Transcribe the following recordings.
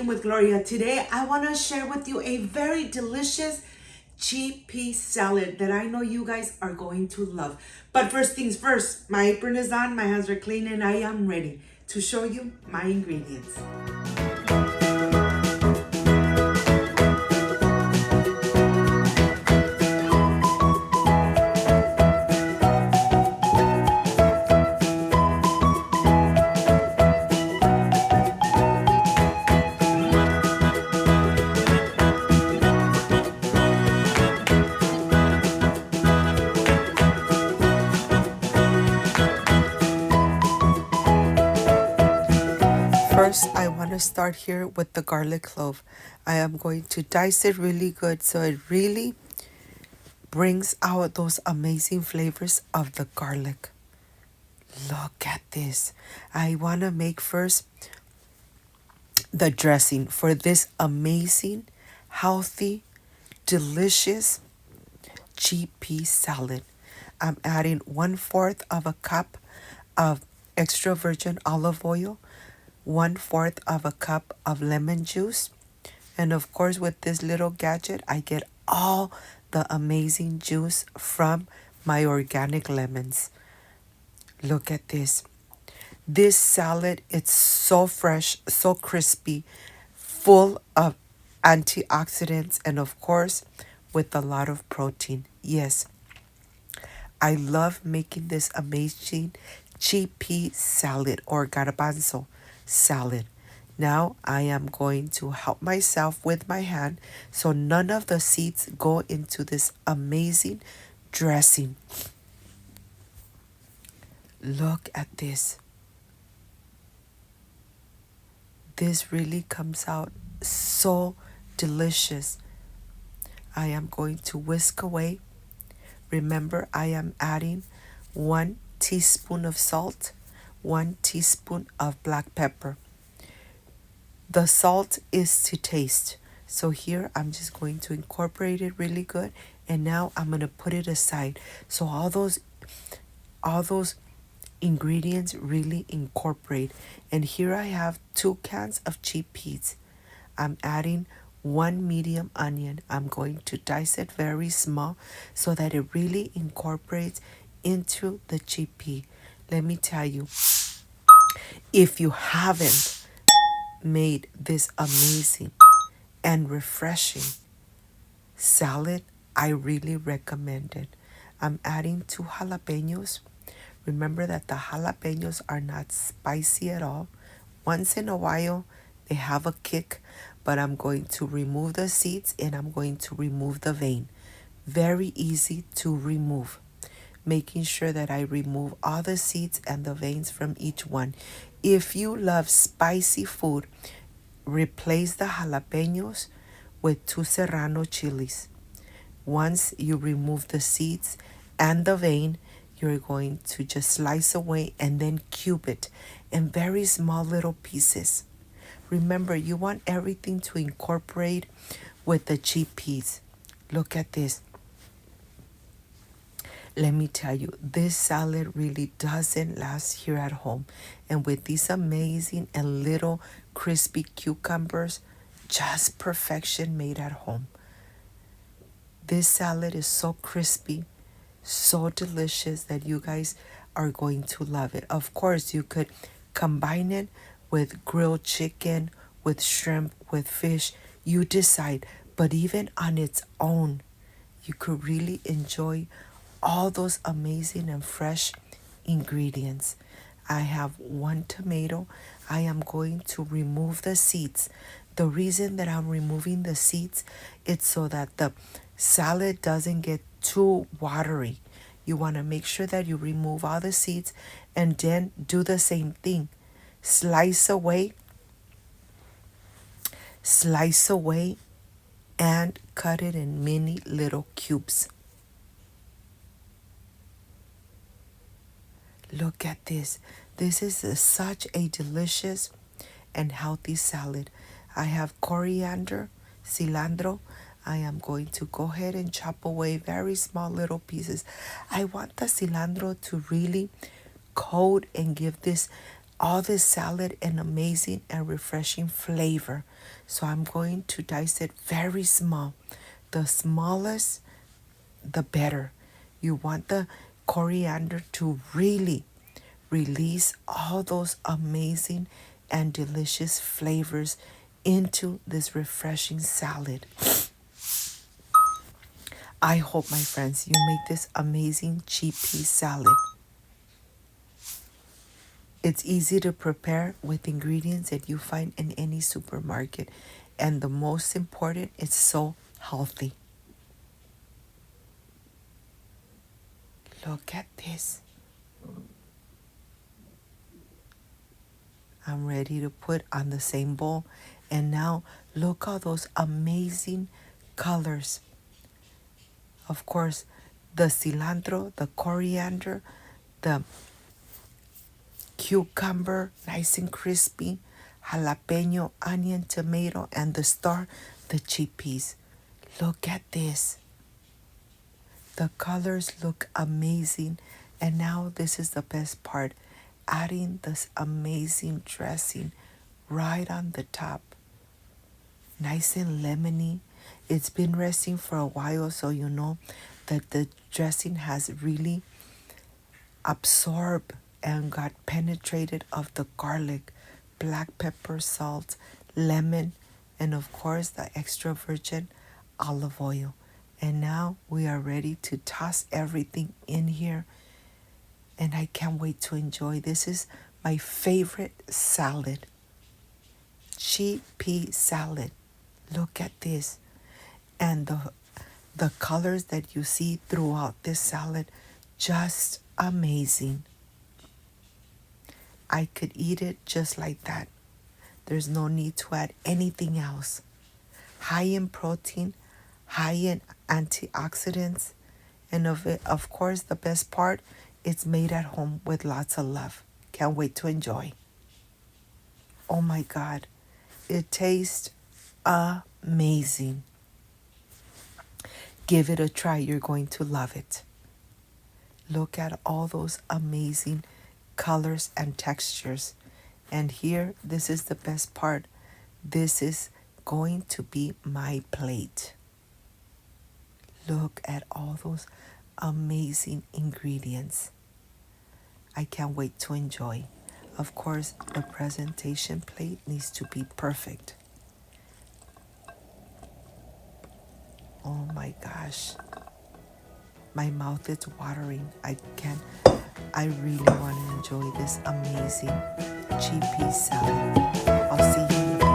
Cooking with Gloria. Today, I want to share with you a very delicious chickpea salad that I know you guys are going to love. But first things first, my apron is on, my hands are clean, and I am ready to show you my ingredients. First, I want to start here with the garlic clove. I am going to dice it really good so it really brings out those amazing flavors of the garlic. Look at this. I want to make first the dressing for this amazing, healthy, delicious chickpea salad. I'm adding 1/4 of a cup of extra virgin olive oil, 1/4 of a cup of lemon juice, and of course with this little gadget I get all the amazing juice from my organic lemons. Look at this. This salad, it's so fresh, so crispy, full of antioxidants, and of course with a lot of protein. Yes, I love making this amazing chickpea salad or garbanzo salad. Now I am going to help myself with my hand so none of the seeds go into this amazing dressing. Look at this. This really comes out so delicious. I am going to whisk away. Remember, I am adding 1 teaspoon of salt, 1 teaspoon of black pepper. The salt is to taste. So here I'm just going to incorporate it really good. And now I'm going to put it aside. So all those ingredients really incorporate. And here I have 2 cans of chickpeas. I'm adding 1 medium onion. I'm going to dice it very small so that it really incorporates into the chickpea. Let me tell you, if you haven't made this amazing and refreshing salad, I really recommend it. I'm adding 2 jalapenos. Remember that the jalapenos are not spicy at all. Once in a while, they have a kick, but I'm going to remove the seeds and I'm going to remove the vein. Very easy to remove. Making sure that I remove all the seeds and the veins from each one. If you love spicy food, replace the jalapenos with 2 serrano chilies. Once you remove the seeds and the vein, you're going to just slice away and then cube it in very small little pieces. Remember, you want everything to incorporate with the chickpeas. Look at this. Let me tell you, this salad really doesn't last here at home. And with these amazing and little crispy cucumbers, just perfection made at home. This salad is so crispy, so delicious that you guys are going to love it. Of course, you could combine it with grilled chicken, with shrimp, with fish. You decide. But even on its own, you could really enjoy all those amazing and fresh ingredients. I have 1 tomato. I am going to remove the seeds. The reason that I'm removing the seeds is so that the salad doesn't get too watery. You want to make sure that you remove all the seeds and then do the same thing. Slice away, and cut it in mini little cubes. Look at this. This is such a delicious and healthy salad. I have coriander, cilantro. I am going to go ahead and chop away very small little pieces. I want the cilantro to really coat and give this all this salad an amazing and refreshing flavor. So I'm going to dice it very small. The smallest, the better. You want the coriander to really release all those amazing and delicious flavors into this refreshing salad. I hope, my friends, you make this amazing chickpea salad. It's easy to prepare with ingredients that you find in any supermarket. And the most important, it's so healthy. Look at this. I'm ready to put on the same bowl. And now look at those amazing colors. Of course, the cilantro, the coriander, the cucumber, nice and crispy, jalapeno, onion, tomato, and the star, the chickpeas. Look at this. The colors look amazing. And now this is the best part. Adding this amazing dressing right on the top. Nice and lemony. It's been resting for a while, so you know that the dressing has really absorbed and got penetrated of the garlic, black pepper, salt, lemon, and of course the extra virgin olive oil. And now we are ready to toss everything in here. And I can't wait to enjoy. This is my favorite salad. Chickpea salad. Look at this. And the colors that you see throughout this salad, just amazing. I could eat it just like that. There's no need to add anything else. High in protein, high in antioxidants, and of course, the best part, it's made at home with lots of love. Can't wait to enjoy. Oh my God, it tastes amazing. Give it a try. You're going to love it. Look at all those amazing colors and textures. And here, this is the best part. This is going to be my plate. Look at all those amazing ingredients. I can't wait to enjoy. Of course, the presentation plate needs to be perfect. Oh my gosh. My mouth is watering. I really want to enjoy this amazing chickpea salad. I'll see you in a bit.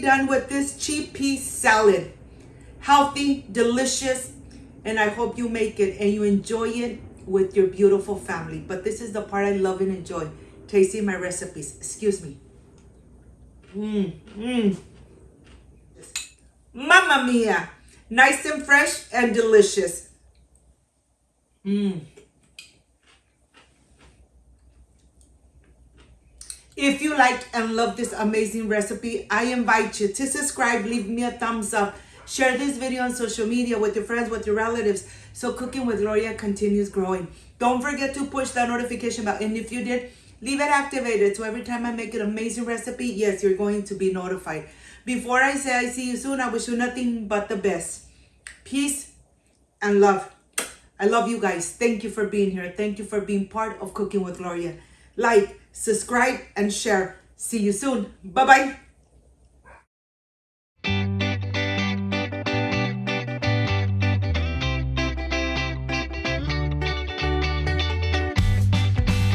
Done with this chickpea salad. Healthy, delicious, and I hope you make it and you enjoy it with your beautiful family. But this is the part I love and enjoy, tasting my recipes. Excuse me. Mamma mia. Nice and fresh and delicious. If you liked and loved this amazing recipe, I invite you to subscribe, leave me a thumbs up, share this video on social media with your friends, with your relatives, so Cooking with Gloria continues growing. Don't forget to push that notification bell, and if you did, leave it activated so every time I make an amazing recipe, yes, you're going to be notified. Before I say I see you soon, I wish you nothing but the best. Peace and love. I love you guys. Thank you for being here. Thank you for being part of Cooking with Gloria. Like, subscribe, and share. See you soon. Bye-bye.